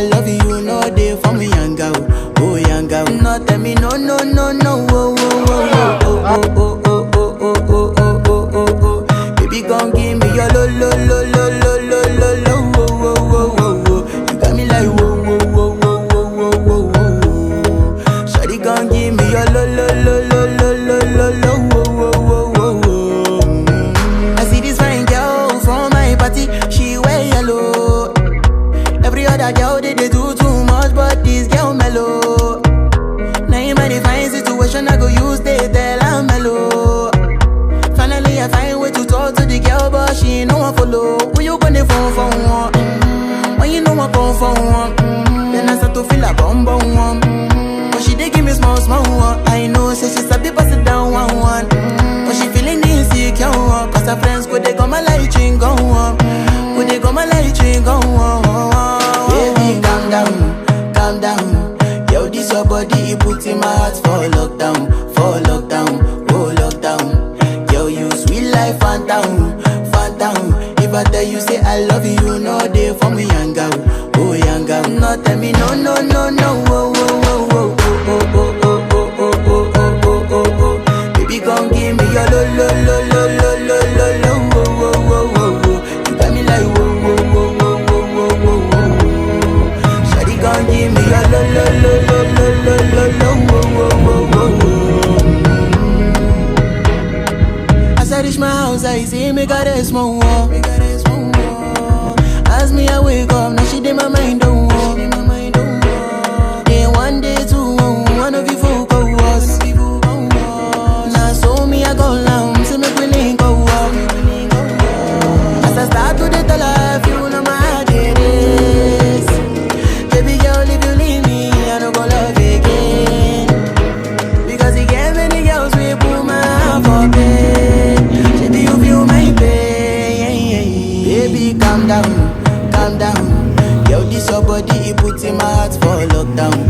I love you, no day for me, young girl. Oh, young girl. No, tell me no, no, no, no. Oh, oh, oh, oh, oh, oh, oh, oh, oh, oh, oh, oh, oh, oh. Baby, gon' give me your lo, lo, lo, lo, lo, lo, lo, lo. Oh, oh, oh, oh, oh. You got me like whoa, whoa, whoa, whoa, whoa, whoa, whoa, whoa. Shawty gon' give me your lo, lo, lo, lo, lo, lo, lo, lo. Oh, oh, oh, oh, oh. I see this fine girl from my party, she wear yellow. Every other girl they do too much, but this girl mellow. Now in my divine situation, I go use they tell I'm mellow. Finally I find way to talk to the girl, but she ain't no one follow. Who you gonna phone for one? When you know I come for one, then I start to feel a bum bum one. But she dey give me small small one. I know say she sabi pass it down one one. But she feeling insecure one, cause her friends go they come my light ring go on, go they come my light ring go on. Baby, calm down, calm down. Yo, this your body, it puts in my heart for lockdown, oh lockdown. Yo, you sweet life, phantom, phantom. If I tell you say I love you, no day for me, young girl, oh young girl. No, tell me no, no, no, no, oh, oh, oh, oh, oh, oh, oh, oh, oh, oh, oh, oh, oh, oh. Baby, gon' give me your lo, lo, lo, lo, lo, lo, lo, lo, oh, oh, oh, oh, oh. You got me like whoa, whoa, whoa, whoa, whoa, whoa, whoa, whoa. Shawty gon' give me your lo, lo, lo, lo, lo, lo, lo, lo, oh, oh, oh, oh, oh. As I reach my house, I see me got a small wall. As me I wake up, now she did my mind don't walk. Day one, day two, one of you folk go was. Now so me I go down, see me willing go up. As I start to the tell her, you know my heart it is. Baby girl, if you leave me, I don't go love again. Because you gave many girls we put my heart for bed. Baby, you feel my pain. Baby, calm down, calm down. Yo, this your body, it puts in my heart for lockdown,